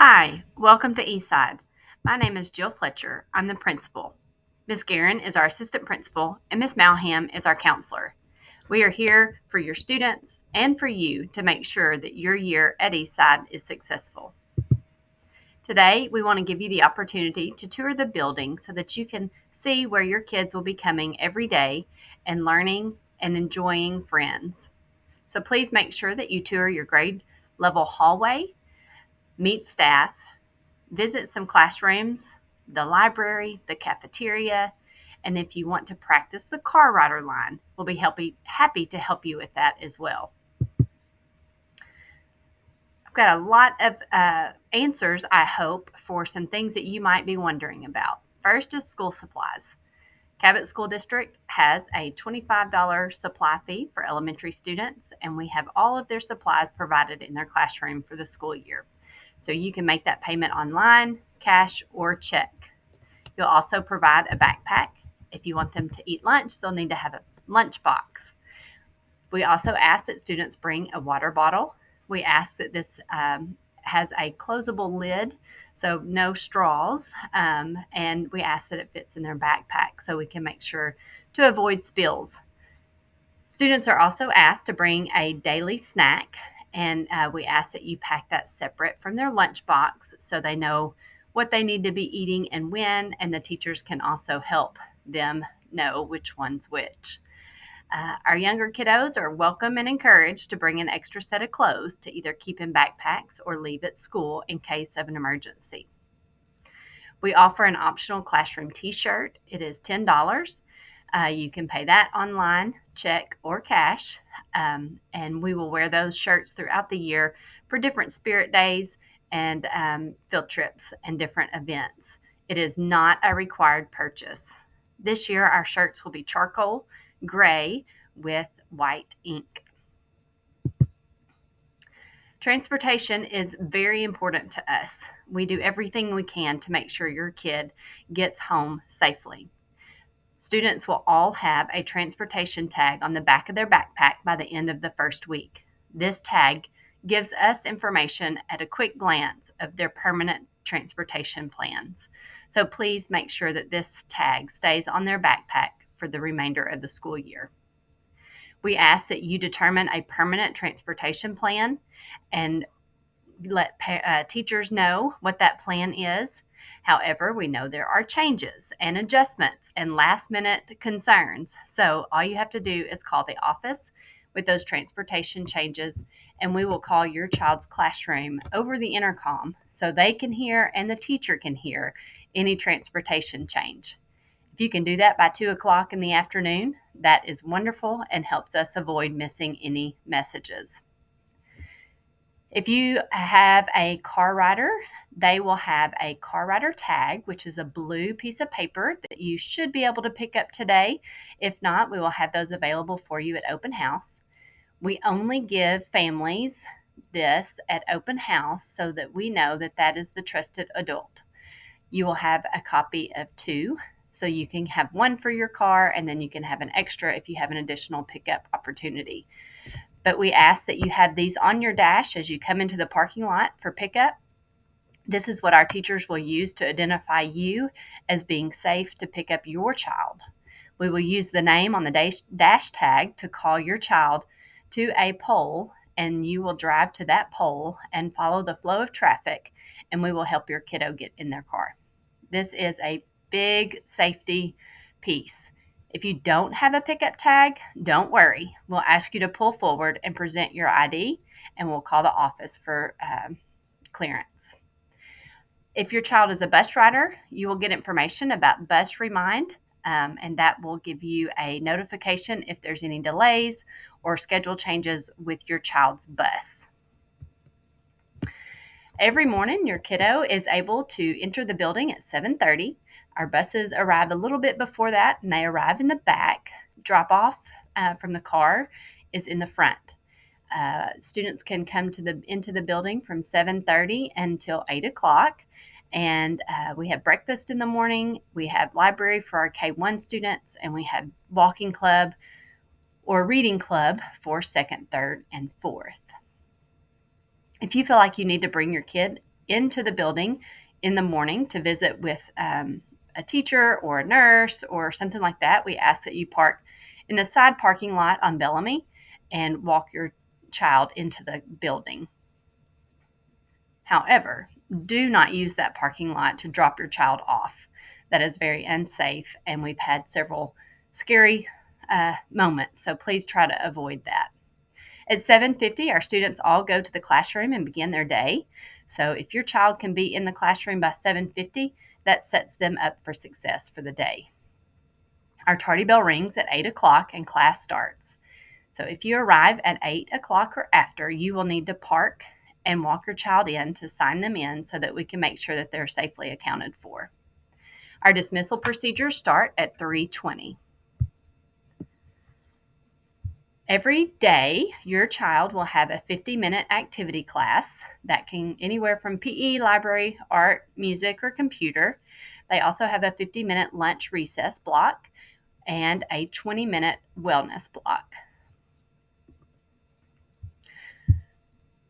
Hi, welcome to Eastside. My name is Jill Fletcher. I'm the principal. Miss Guerin is our assistant principal, and Miss Malham is our counselor. We are here for your students and for you to make sure that your year at Eastside is successful. Today, we want to give you the opportunity to tour the building so that you can see where your kids will be coming every day and learning and enjoying friends. So please make sure that you tour your grade level hallway, meet staff, visit some classrooms, the library, the cafeteria, and if you want to practice the car rider line, we'll be happy to help you with that as well. I've got a lot of answers, I hope, for some things that you might be wondering about. First is school supplies. Cabot School District has a $25 supply fee for elementary students, and we have all of their supplies provided in their classroom for the school year. So you can make that payment online, cash, or check. You'll also provide a backpack. If you want them to eat lunch, they'll need to have a lunch box. We also ask that students bring a water bottle. We ask that this has a closable lid, so no straws, and we ask that it fits in their backpack so we can make sure to avoid spills. Students are also asked to bring a daily snack, and we ask that you pack that separate from their lunch box so they know what they need to be eating and when, and the teachers can also help them know which one's which. Our younger kiddos are welcome and encouraged to bring an extra set of clothes to either keep in backpacks or leave at school in case of an emergency. We offer an optional classroom t-shirt. It is $10. You can pay that online, check, or cash, and we will wear those shirts throughout the year for different spirit days and field trips and different events. It is not a required purchase. This year, our shirts will be charcoal gray with white ink. Transportation is very important to us. We do everything we can to make sure your kid gets home safely. Students will all have a transportation tag on the back of their backpack by the end of the first week. This tag gives us information at a quick glance of their permanent transportation plans. So please make sure that this tag stays on their backpack for the remainder of the school year. We ask that you determine a permanent transportation plan and let teachers know what that plan is. However, we know there are changes and adjustments and last minute concerns. So all you have to do is call the office with those transportation changes, and we will call your child's classroom over the intercom so they can hear and the teacher can hear any transportation change. If you can do that by 2 o'clock in the afternoon, that is wonderful and helps us avoid missing any messages. If you have a car rider, they will have a car rider tag, which is a blue piece of paper that you should be able to pick up today. If not, we will have those available for you at open house. We only give families this at open house so that we know that that is the trusted adult. You will have a copy of two, so you can have one for your car, and then you can have an extra if you have an additional pickup opportunity. But we ask that you have these on your dash as you come into the parking lot for pickup. This is what our teachers will use to identify you as being safe to pick up your child. We will use the name on the dash tag to call your child to a pole, and you will drive to that pole and follow the flow of traffic, and we will help your kiddo get in their car. This is a big safety piece. If you don't have a pickup tag, don't worry. We'll ask you to pull forward and present your ID, and we'll call the office for clearance. If your child is a bus rider, you will get information about Bus Remind, and that will give you a notification if there's any delays or schedule changes with your child's bus. Every morning, your kiddo is able to enter the building at 7:30. Our buses arrive a little bit before that, and they arrive in the back. Drop off from the car is in the front. Students can come into the building from 7:30 until 8 o'clock, and we have breakfast in the morning. We have library for our K1 students, and we have walking club or reading club for second, third, and fourth. If you feel like you need to bring your kid into the building in the morning to visit with a teacher or a nurse or something like that, we ask that you park in the side parking lot on Bellamy and walk your child into the building. However, do not use that parking lot to drop your child off. That is very unsafe, and we've had several scary moments, so please try to avoid that. At 7:50, our students all go to the classroom and begin their day. So if your child can be in the classroom by 7:50, that sets them up for success for the day. Our tardy bell rings at 8 o'clock and class starts. So if you arrive at 8 o'clock or after, you will need to park and walk your child in to sign them in so that we can make sure that they're safely accounted for. Our dismissal procedures start at 3:20. Every day, your child will have a 50-minute activity class that can anywhere from PE, library, art, music, or computer. They also have a 50-minute lunch recess block and a 20-minute wellness block.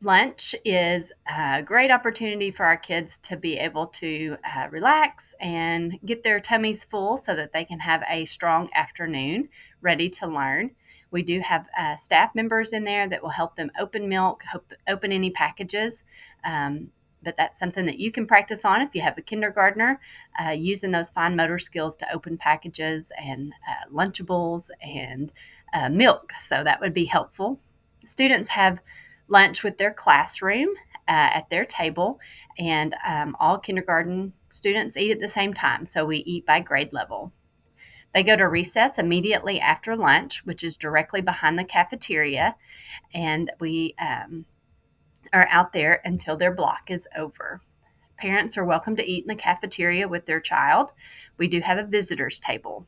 Lunch is a great opportunity for our kids to be able to relax and get their tummies full so that they can have a strong afternoon ready to learn. We do have staff members in there that will help them open milk, open any packages. But that's something that you can practice on if you have a kindergartner, using those fine motor skills to open packages and Lunchables and milk. So that would be helpful. Students have lunch with their classroom at their table, and all kindergarten students eat at the same time, so we eat by grade level. They go to recess immediately after lunch, which is directly behind the cafeteria, and we are out there until their block is over. Parents are welcome to eat in the cafeteria with their child. We do have a visitors table.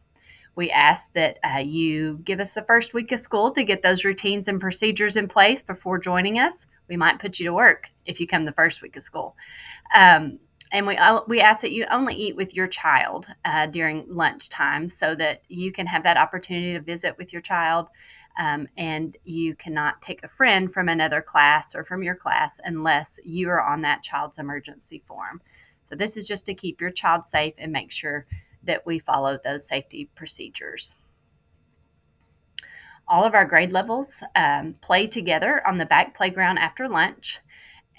We ask that you give us the first week of school to get those routines and procedures in place before joining us. We might put you to work if you come the first week of school. And we ask that you only eat with your child during lunchtime so that you can have that opportunity to visit with your child, and you cannot take a friend from another class or from your class unless you are on that child's emergency form. So this is just to keep your child safe and make sure that we follow those safety procedures. All of our grade levels play together on the back playground after lunch,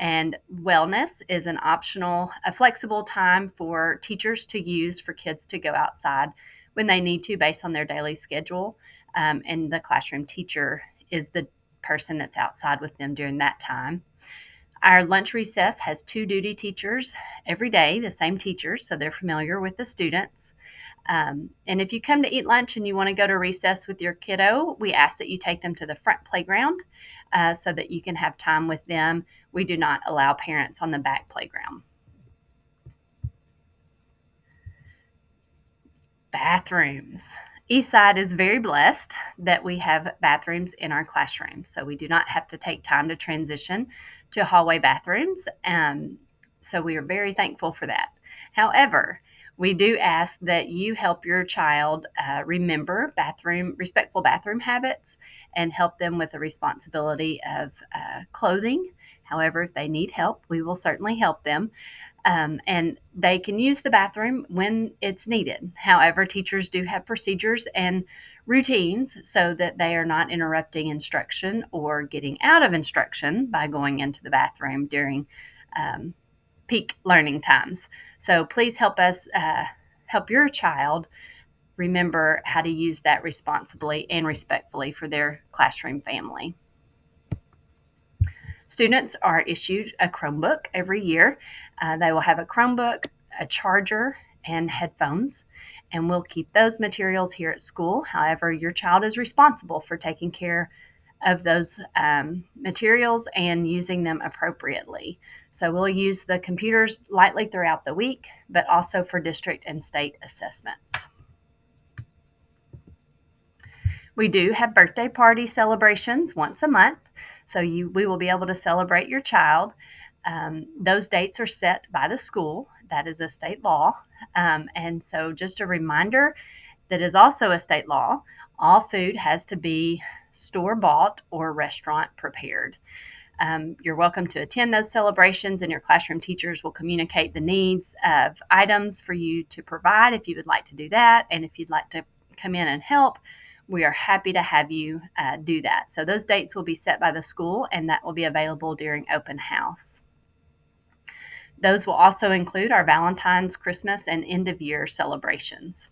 and wellness is an optional, a flexible time for teachers to use for kids to go outside when they need to based on their daily schedule, and the classroom teacher is the person that's outside with them during that time. Our lunch recess has 2 duty teachers every day, the same teachers, so they're familiar with the students. And if you come to eat lunch and you want to go to recess with your kiddo, we ask that you take them to the front playground so that you can have time with them. We do not allow parents on the back playground. Bathrooms. Eastside is very blessed that we have bathrooms in our classrooms, so we do not have to take time to transition to hallway bathrooms. So we are very thankful for that. However, we do ask that you help your child remember respectful bathroom habits and help them with the responsibility of clothing. However, if they need help, we will certainly help them. And they can use the bathroom when it's needed. However, teachers do have procedures and routines so that they are not interrupting instruction or getting out of instruction by going into the bathroom during peak learning times. So please help us help your child remember how to use that responsibly and respectfully for their classroom family. Students are issued a Chromebook every year. They will have a Chromebook, a charger, and headphones, and we'll keep those materials here at school. However, your child is responsible for taking care of those materials and using them appropriately. So we'll use the computers lightly throughout the week, but also for district and state assessments. We do have birthday party celebrations once a month, so we will be able to celebrate your child. Those dates are set by the school. That is a state law. And so just a reminder that is also a state law. All food has to be store-bought or restaurant prepared. You're welcome to attend those celebrations, and your classroom teachers will communicate the needs of items for you to provide if you would like to do that. And if you'd like to come in and help, we are happy to have you do that. So those dates will be set by the school, and that will be available during open house. Those will also include our Valentine's, Christmas, and end of year celebrations.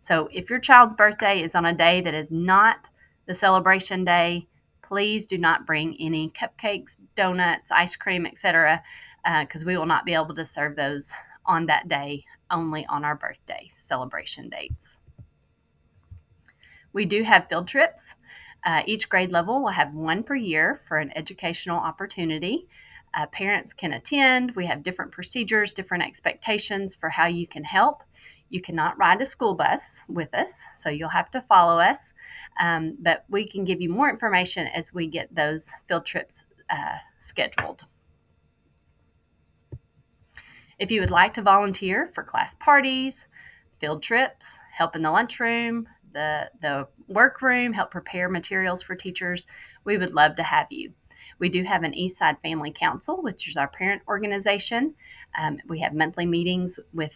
So if your child's birthday is on a day that is not the celebration day, please do not bring any cupcakes, donuts, ice cream, etc., because we will not be able to serve those on that day, only on our birthday celebration dates. We do have field trips. Each grade level will have one per year for an educational opportunity. Parents can attend. We have different procedures, different expectations for how you can help. You cannot ride a school bus with us, so you'll have to follow us. But we can give you more information as we get those field trips scheduled. If you would like to volunteer for class parties, field trips, help in the lunchroom, the workroom, help prepare materials for teachers, we would love to have you. We do have an Eastside Family Council, which is our parent organization. We have monthly meetings with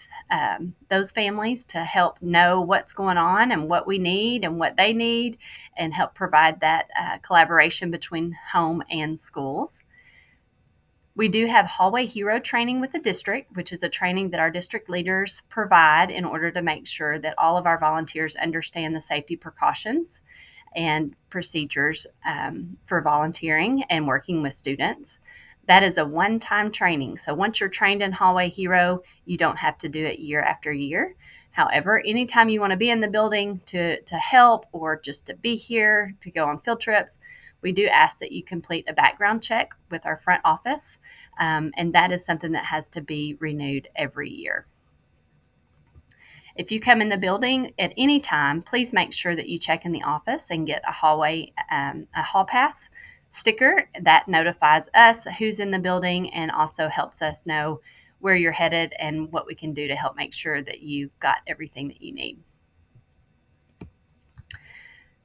those families to help know what's going on and what we need and what they need, and help provide that collaboration between home and schools. We do have hallway hero training with the district, which is a training that our district leaders provide in order to make sure that all of our volunteers understand the safety precautions and procedures for volunteering and working with students. That is a one-time training. So once you're trained in hallway hero, you don't have to do it year after year. However, anytime you want to be in the building to help, or just to be here to go on field trips, we do ask that you complete a background check with our front office, and that is something that has to be renewed every year. If you come in the building at any time, please make sure that you check in the office and get a hall pass sticker that notifies us who's in the building, and also helps us know where you're headed and what we can do to help make sure that you've got everything that you need.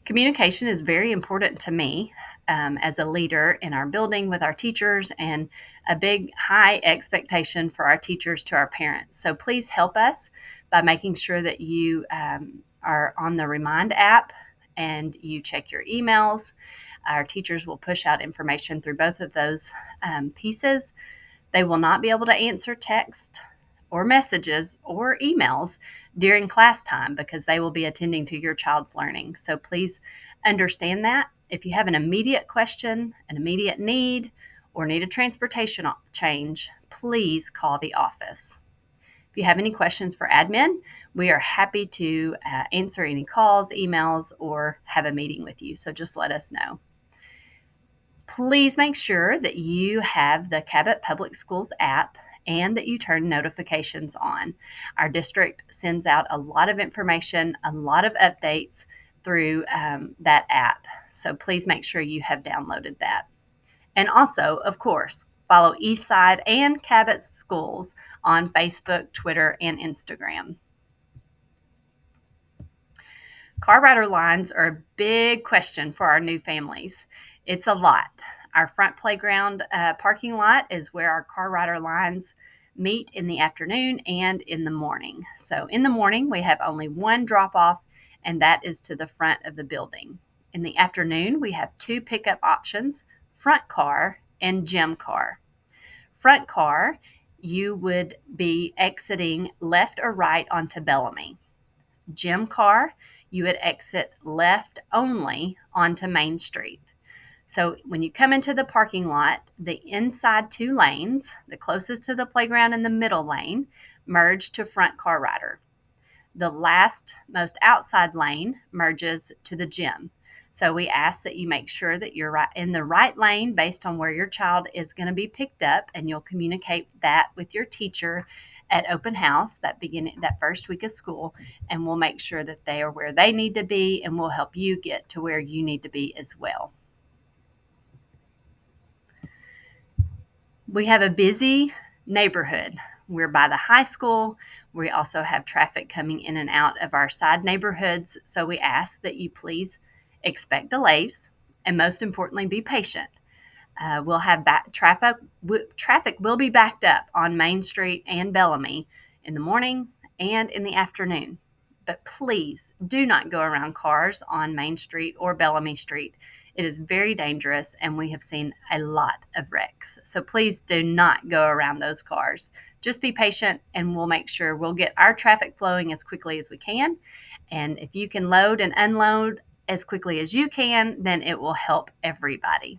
Communication is very important to me as a leader in our building with our teachers, and a big high expectation for our teachers to our parents. So please help us by making sure that you are on the Remind app and you check your emails. Our teachers will push out information through both of those pieces. They will not be able to answer text or messages or emails during class time, because they will be attending to your child's learning. So please understand that. If you have an immediate question, an immediate need, or need a transportation change, please call the office. If you have any questions for admin, we are happy to answer any calls, emails, or have a meeting with you. So just let us know. Please make sure that you have the Cabot Public Schools app and that you turn notifications on. Our district sends out a lot of information, a lot of updates through that app. So please make sure you have downloaded that. And also, of course, follow Eastside and Cabot Schools on Facebook, Twitter, and Instagram. Car rider lines are a big question for our new families. It's a lot. Our front playground parking lot is where our car rider lines meet in the afternoon and in the morning. So in the morning, we have only one drop-off, and that is to the front of the building. In the afternoon, we have two pickup options: front car and gym car. Front car, you would be exiting left or right onto Bellamy. Gym car, you would exit left only onto Main Street. So when you come into the parking lot, the inside two lanes, the closest to the playground and the middle lane, merge to front car rider. The last, most outside lane merges to the gym. So we ask that you make sure that you're right in the right lane based on where your child is going to be picked up, and you'll communicate that with your teacher at open house that first week of school, and we'll make sure that they are where they need to be, and we'll help you get to where you need to be as well. We have a busy neighborhood. We're by the high school. We also have traffic coming in and out of our side neighborhoods. So we ask that you please expect delays, and most importantly, be patient. We'll have traffic will be backed up on Main Street and Bellamy in the morning and in the afternoon. But please do not go around cars on Main Street or Bellamy Street. It is very dangerous, and we have seen a lot of wrecks. So please do not go around those cars. Just be patient, and we'll make sure we'll get our traffic flowing as quickly as we can. And if you can load and unload as quickly as you can, then it will help everybody.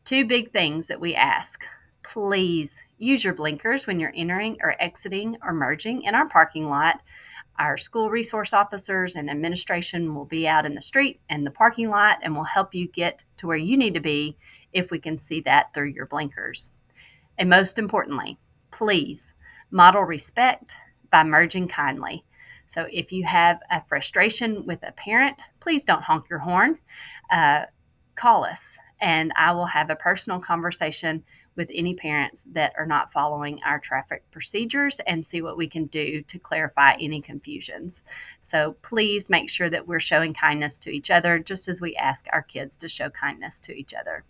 Two big things that we ask. Please use your blinkers when you're entering or exiting or merging in our parking lot. Our school resource officers and administration will be out in the street and the parking lot and will help you get to where you need to be if we can see that through your blinkers. And most importantly, please model respect by merging kindly. So if you have a frustration with a parent, please don't honk your horn. Call us, and I will have a personal conversation with any parents that are not following our traffic procedures and see what we can do to clarify any confusions. So please make sure that we're showing kindness to each other, just as we ask our kids to show kindness to each other.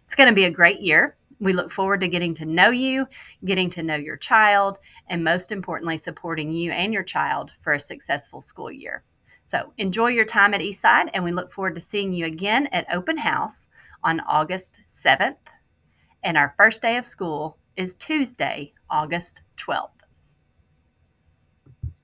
It's going to be a great year. We look forward to getting to know you, getting to know your child, and most importantly, supporting you and your child for a successful school year. So enjoy your time at Eastside, and we look forward to seeing you again at Open House on August 7th. And our first day of school is Tuesday, August 12th.